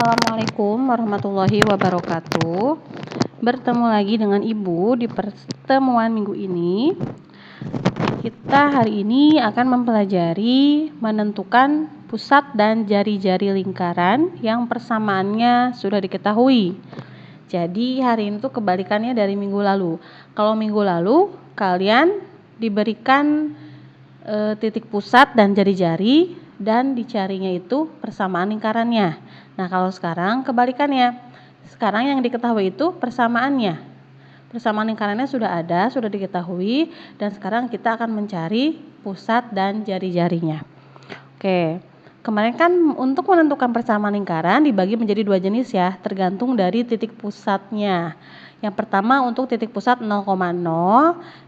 Assalamualaikum warahmatullahi wabarakatuh. Bertemu lagi dengan Ibu di pertemuan minggu ini. Kita hari ini akan mempelajari menentukan pusat dan jari-jari lingkaran yang persamaannya sudah diketahui. Jadi hari ini tuh kebalikannya dari minggu lalu. Kalau minggu lalu kalian diberikan titik pusat dan jari-jari dan dicarinya itu persamaan lingkarannya. Nah, kalau sekarang kebalikannya. Sekarang yang diketahui itu persamaannya. Persamaan lingkarannya sudah ada, sudah diketahui, dan sekarang kita akan mencari pusat dan jari-jarinya. Oke. Kemarin kan untuk menentukan persamaan lingkaran dibagi menjadi dua jenis ya, tergantung dari titik pusatnya. Yang pertama untuk titik pusat 0,0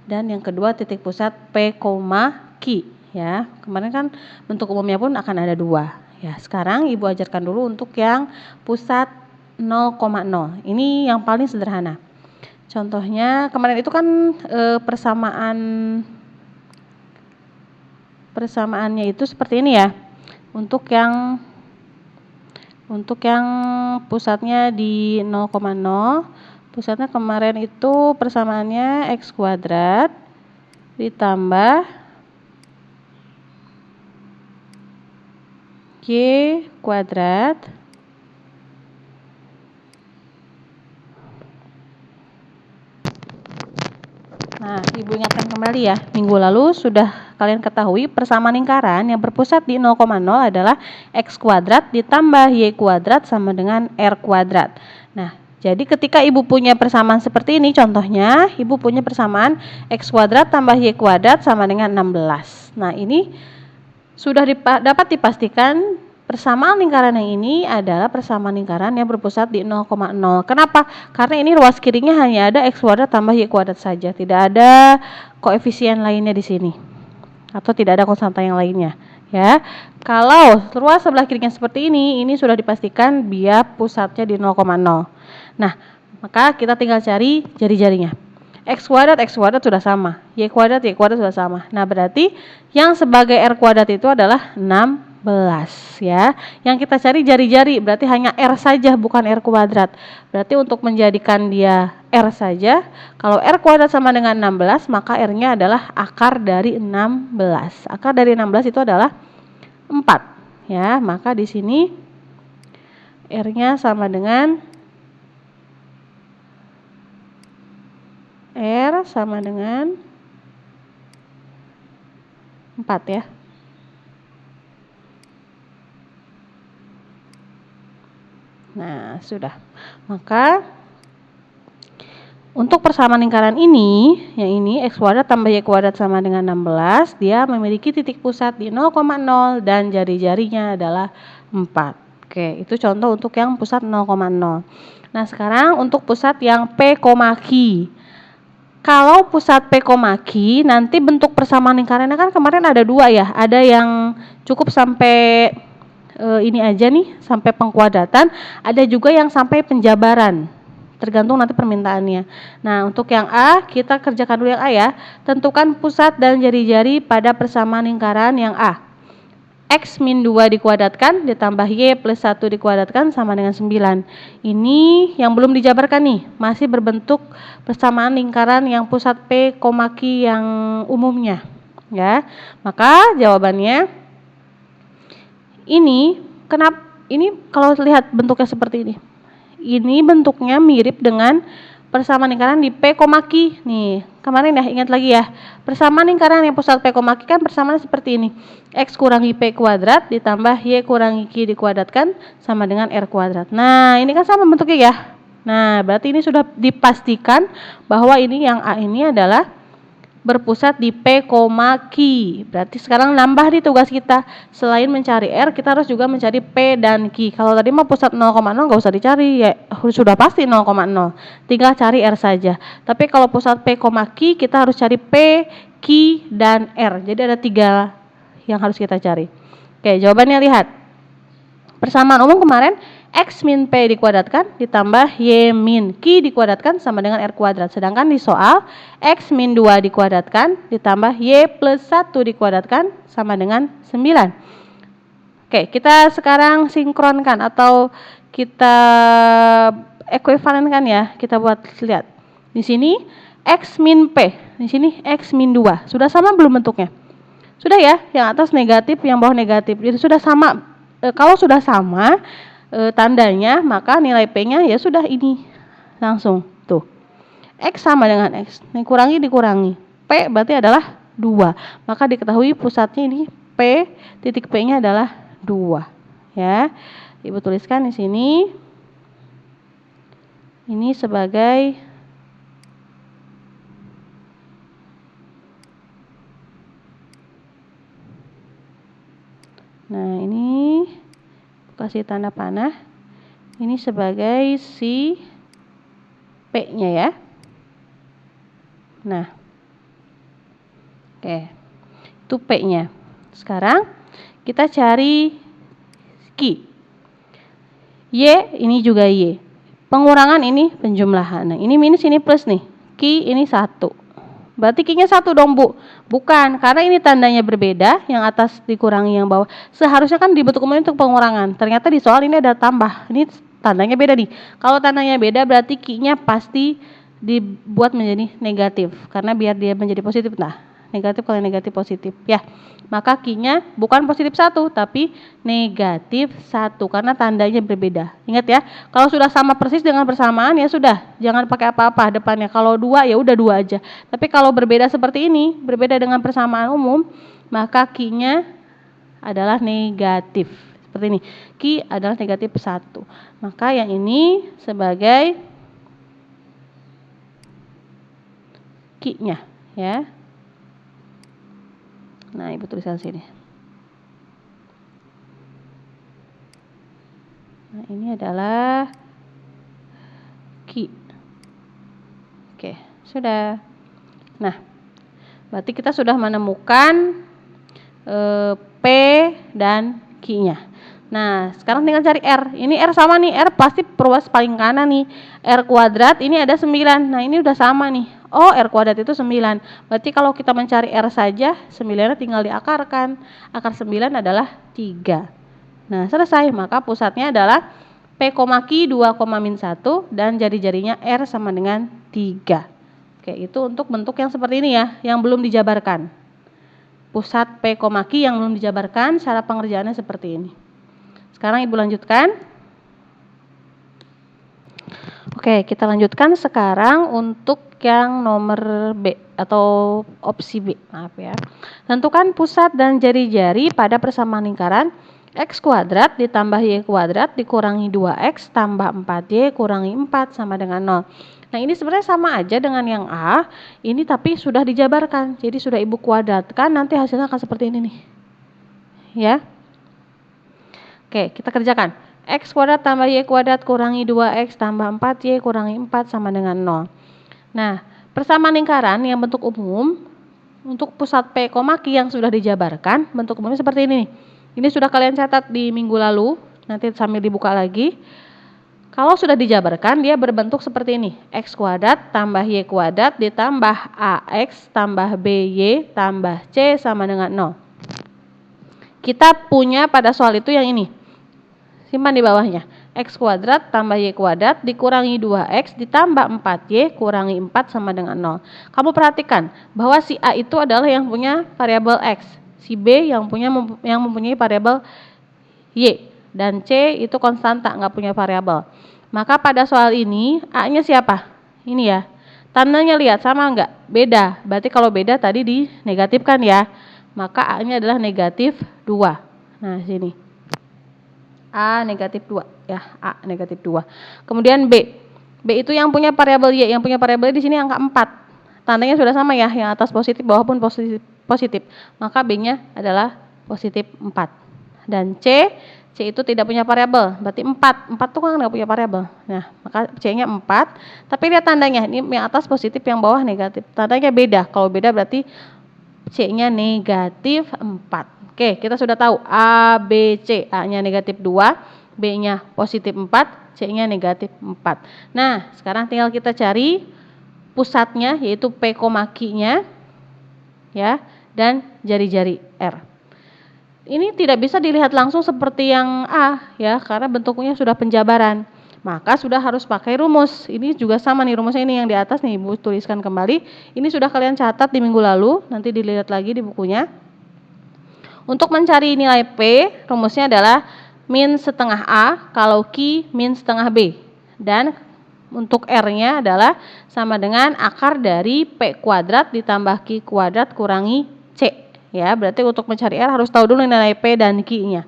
dan yang kedua titik pusat P, Q ya. Kemarin kan bentuk umumnya pun akan ada dua. Ya, sekarang Ibu ajarkan dulu untuk yang pusat 0,0. Ini yang paling sederhana. Contohnya kemarin itu kan persamaannya itu seperti ini ya. Untuk yang pusatnya di 0,0, pusatnya kemarin itu persamaannya X kuadrat ditambah Y kuadrat Nah, Ibu ingatkan kembali ya, minggu lalu sudah kalian ketahui persamaan lingkaran yang berpusat di 0,0 adalah X kuadrat ditambah Y kuadrat sama dengan R kuadrat. Nah, jadi ketika Ibu punya persamaan seperti ini, contohnya Ibu punya persamaan X kuadrat tambah Y kuadrat sama dengan 16. Nah, ini sudah dapat dipastikan persamaan lingkaran yang ini adalah persamaan lingkaran yang berpusat di 0,0. Kenapa? Karena ini ruas kirinya hanya ada X kuadrat tambah Y kuadrat saja. Tidak ada koefisien lainnya di sini. Atau tidak ada konstanta yang lainnya. Ya, kalau ruas sebelah kirinya seperti ini sudah dipastikan dia pusatnya di 0,0. Nah, maka kita tinggal cari jari-jarinya. X kuadrat sudah sama. Y kuadrat sudah sama. Nah, berarti yang sebagai R kuadrat itu adalah 16 ya. Yang kita cari jari-jari berarti hanya R saja bukan R kuadrat. Berarti untuk menjadikan dia R saja, kalau R kuadrat sama dengan 16 maka R-nya adalah akar dari 16. Akar dari 16 itu adalah 4 ya. Maka di sini R-nya sama dengan R sama dengan 4 ya. Nah, sudah. Maka untuk persamaan lingkaran ini, yang ini X kuadrat tambah Y kuadrat sama dengan 16, dia memiliki titik pusat di 0,0 dan jari-jarinya adalah 4. Oke, itu contoh untuk yang pusat 0,0. Nah, sekarang untuk pusat yang P, Q. Kalau pusat P, Q, nanti bentuk persamaan lingkarannya kan kemarin ada dua ya. Ada yang cukup sampai ini aja nih, sampai pengkuadratan. Ada juga yang sampai penjabaran. Tergantung nanti permintaannya. Nah, untuk yang A, kita kerjakan dulu yang A ya. Tentukan pusat dan jari-jari pada persamaan lingkaran yang A. X min 2 dikuadratkan ditambah Y plus 1 dikuadratkan sama dengan 9. Ini yang belum dijabarkan nih, masih berbentuk persamaan lingkaran yang pusat P, Q yang umumnya ya. Maka jawabannya ini kalau lihat bentuknya seperti ini. Ini bentuknya mirip dengan persamaan lingkaran di P, Q. Nih, kemarin ya, ingat lagi ya. Persamaan lingkaran yang pusat P, Q kan persamaannya seperti ini. X kurangi P kuadrat ditambah Y kurangi Q dikuadratkan sama dengan R kuadrat. Nah, ini kan sama bentuknya ya. Nah, berarti ini sudah dipastikan bahwa ini yang A ini adalah berpusat di P, Q. Berarti sekarang nambah di tugas kita. Selain mencari R, kita harus juga mencari P dan Q. Kalau tadi mah pusat 0,0 nggak usah dicari ya, sudah pasti 0,0. Tinggal cari R saja. Tapi kalau pusat P, Q, kita harus cari P, Q, dan R. Jadi ada 3 yang harus kita cari. Oke, jawabannya lihat. Persamaan umum kemarin X min P dikuadratkan ditambah Y min Q dikuadratkan sama dengan R kuadrat. Sedangkan di soal X min 2 dikuadratkan ditambah Y plus 1 dikuadratkan sama dengan 9. Oke, kita sekarang sinkronkan atau kita ekuivalenkan ya. Kita buat lihat. Di sini X min P, di sini X min 2. Sudah sama belum bentuknya? Sudah ya, yang atas negatif, yang bawah negatif. Jadi sudah sama. Kalau sudah sama tandanya, maka nilai P-nya ya sudah ini. Langsung tuh. X sama dengan X. Dikurangi. P berarti adalah 2. Maka diketahui pusatnya ini P, titik P-nya adalah 2. Ya. Ibu tuliskan di sini. Ini sebagai nah, ini kasih tanda panah. Ini sebagai si P-nya ya. Nah. Oke. Itu P-nya. Sekarang kita cari Q. Y ini juga Y. Pengurangan ini penjumlahan. Nah, ini minus ini plus nih. Q ini 1. Berarti Q-nya 1 dong, Bu. Bukan, karena ini tandanya berbeda, yang atas dikurangi yang bawah. Seharusnya kan dibentuk umum untuk pengurangan. Ternyata di soal ini ada tambah. Ini tandanya beda nih. Kalau tandanya beda berarti Q-nya pasti dibuat menjadi negatif. Karena biar dia menjadi positif. Nah, negatif kalau negatif positif. Ya, maka Q-nya bukan positif 1, tapi negatif 1. Karena tandanya berbeda. Ingat ya, kalau sudah sama persis dengan persamaan ya sudah. Jangan pakai apa-apa depannya. Kalau 2 ya udah 2 aja. Tapi kalau berbeda seperti ini, berbeda dengan persamaan umum, maka Q-nya adalah negatif. Seperti ini. Q adalah negatif 1. Maka yang ini sebagai Q-nya ya. Nah, Ibu tuliskan sini. Nah, ini adalah Q. Oke, sudah. Nah, berarti kita sudah menemukan P dan Q-nya. Nah, sekarang tinggal cari R. Ini R sama nih, R pasti peruas paling kanan nih. R kuadrat ini ada 9. Nah, ini udah sama nih. Oh, R kuadrat itu 9. Berarti kalau kita mencari R saja, 9-nya tinggal diakarkan. Akar 9 adalah 3. Nah, selesai. Maka pusatnya adalah P, Q 2,-1 dan jari-jarinya R sama dengan 3. Oke, itu untuk bentuk yang seperti ini ya, yang belum dijabarkan. Pusat P, Q yang belum dijabarkan, cara pengerjaannya seperti ini. Sekarang Ibu lanjutkan. Oke, kita lanjutkan sekarang untuk yang nomor B atau opsi B. Maaf ya. Tentukan pusat dan jari-jari pada persamaan lingkaran X kuadrat ditambah Y kuadrat dikurangi 2X tambah 4Y kurangi 4 sama dengan 0. Nah, ini sebenarnya sama aja dengan yang A. Ini tapi sudah dijabarkan. Jadi sudah Ibu kuadratkan, nanti hasilnya akan seperti ini nih. Ya. Oke, kita kerjakan. X kuadrat tambah Y kuadrat kurangi 2X tambah 4Y kurangi 4 sama dengan 0. Nah, persamaan lingkaran yang bentuk umum untuk pusat P, Q yang sudah dijabarkan, bentuk umumnya seperti ini. Ini sudah kalian catat di minggu lalu, nanti sambil dibuka lagi. Kalau sudah dijabarkan, dia berbentuk seperti ini. X kuadrat tambah Y kuadrat ditambah AX tambah BY tambah C sama dengan 0. Kita punya pada soal itu yang ini. Simpan di bawahnya. X kuadrat tambah Y kuadrat dikurangi 2X ditambah 4Y kurangi 4 sama dengan 0. Kamu perhatikan bahwa si A itu adalah yang punya variabel X. Si B yang mempunyai variabel Y. Dan C itu konstanta, nggak punya variabel. Maka pada soal ini A-nya siapa? Ini ya. Tandanya lihat sama nggak? Beda. Berarti kalau beda tadi dinegatifkan ya. Maka A-nya adalah negatif 2. Nah, sini. A negatif 2 ya, A negatif 2. Kemudian B. B itu yang punya variabel Y, yang punya variabel di sini angka 4. Tandanya sudah sama ya, yang atas positif, bawah pun positif. Maka B-nya adalah positif 4. Dan C itu tidak punya variabel, berarti 4. 4 itu kan enggak punya variabel. Nah, maka C-nya 4. Tapi lihat tandanya, ini yang atas positif, yang bawah negatif. Tandanya beda. Kalau beda berarti C-nya negatif 4. Oke, kita sudah tahu A, B, C. A-nya negatif 2, B-nya positif 4, C-nya negatif 4. Nah, sekarang tinggal kita cari pusatnya, yaitu P, Q-nya, ya, dan jari-jari R. ini tidak bisa dilihat langsung seperti yang A ya, karena bentuknya sudah penjabaran. Maka sudah harus pakai rumus. Ini juga sama nih rumusnya, ini yang di atas nih Ibu tuliskan kembali. Ini sudah kalian catat di minggu lalu, nanti dilihat lagi di bukunya. Untuk mencari nilai P, rumusnya adalah min setengah A kalau Q min setengah B. Dan untuk R-nya adalah sama dengan akar dari P kuadrat ditambah Q kuadrat kurangi C. Ya, berarti untuk mencari R harus tahu dulu nilai P dan Q-nya.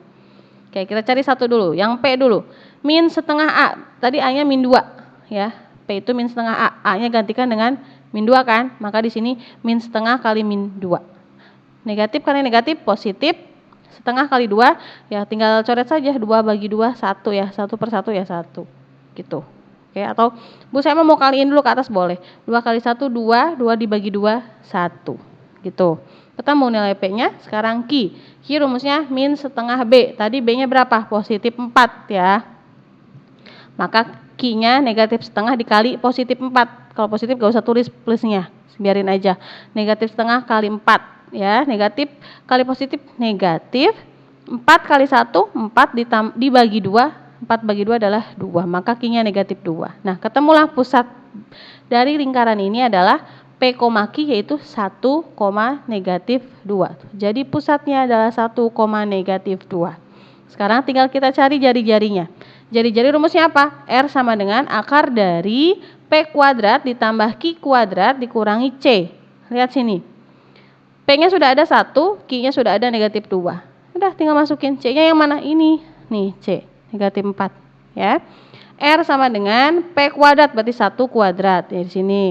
Oke, kita cari satu dulu, yang P dulu. Min setengah A, tadi A-nya min 2. Ya, P itu min setengah A, A-nya gantikan dengan min 2 kan? Maka di sini min setengah kali min 2. Negatif kali negatif, positif. Setengah kali 2, ya tinggal coret saja, 2 bagi 2, 1 ya, 1 per 1 ya 1. Gitu. Oke, atau Bu saya mau kaliin dulu ke atas boleh. 2 kali 1, 2, 2 dibagi 2, 1. Gitu. Ketemu nilai P-nya, sekarang Q. Q rumusnya min setengah B. Tadi B-nya berapa? Positif 4 ya. Maka Q-nya negatif setengah dikali positif 4. Kalau positif gak usah tulis plusnya, biarin aja. Negatif setengah kali 4 ya. Negatif kali positif negatif. 4 kali 1, 4 dibagi 2. 4 bagi 2 adalah 2, maka Q-nya negatif 2. Nah, ketemulah pusat dari lingkaran ini adalah P, Q yaitu 1, negatif 2. Jadi pusatnya adalah 1, negatif 2. Sekarang tinggal kita cari jari-jarinya. Jari-jari rumusnya apa? R sama dengan akar dari P kuadrat ditambah Q kuadrat dikurangi C. Lihat sini. P-nya sudah ada 1, Q-nya sudah ada negatif 2. Udah tinggal masukin C-nya yang mana? Ini. Nih, C. Negatif 4 ya. R sama dengan P kuadrat berarti 1 kuadrat ya di sini.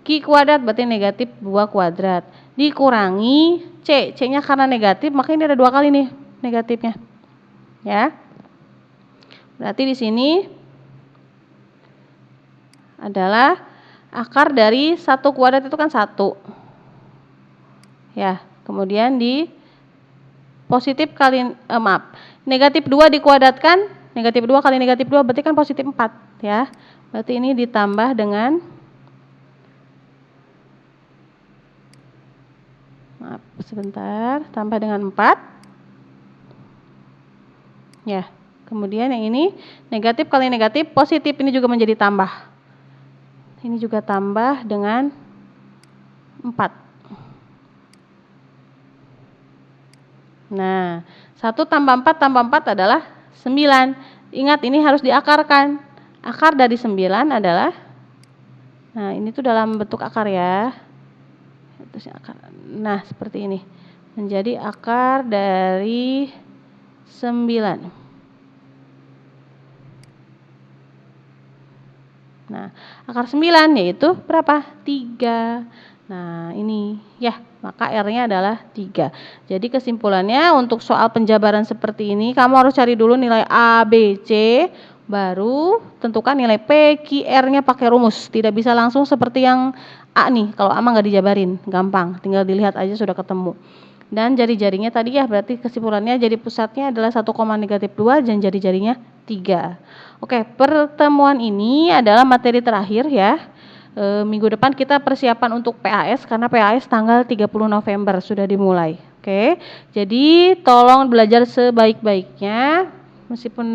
Q kuadrat berarti negatif 2 kuadrat dikurangi C. C-nya karena negatif maka ini ada 2 kali nih negatifnya. Ya. Berarti di sini adalah akar dari 1 kuadrat itu kan 1. Ya, kemudian di positif kali negatif 2 dikuadratkan, negatif 2 kali negatif 2 berarti kan positif 4 ya. Berarti ini ditambah dengan tambah dengan 4. Ya. Kemudian yang ini negatif kali negatif positif, ini juga menjadi tambah. Ini juga tambah dengan 4. Nah, 1 tambah 4 tambah 4 adalah 9. Ingat ini harus diakarkan. Akar dari 9 adalah, nah ini tuh dalam bentuk akar ya. Nah seperti ini. Menjadi akar dari 9. Nah akar 9 yaitu berapa? 3. Nah ini ya, maka R-nya adalah 3. Jadi kesimpulannya untuk soal penjabaran seperti ini kamu harus cari dulu nilai A, B, C, baru tentukan nilai P, Q, R-nya pakai rumus. Tidak bisa langsung seperti yang A nih, kalau A mah nggak dijabarin, gampang, tinggal dilihat aja sudah ketemu. Dan jari-jarinya tadi ya, berarti kesimpulannya jadi pusatnya adalah 1, negatif 2 dan jari-jarinya 3. Oke, pertemuan ini adalah materi terakhir ya. Minggu depan kita persiapan untuk PAS karena PAS tanggal 30 November sudah dimulai. Oke. Jadi tolong belajar sebaik-baiknya. Meskipun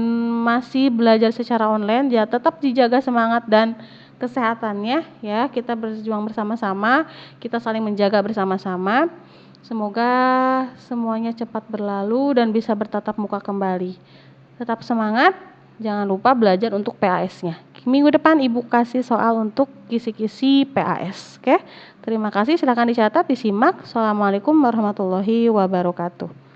masih belajar secara online, ya tetap dijaga semangat dan kesehatannya ya. Kita berjuang bersama-sama, kita saling menjaga bersama-sama. Semoga semuanya cepat berlalu dan bisa bertatap muka kembali. Tetap semangat, jangan lupa belajar untuk PAS-nya. Minggu depan Ibu kasih soal untuk kisi-kisi PAS. Oke? Terima kasih, silakan dicatat, disimak. Assalamualaikum warahmatullahi wabarakatuh.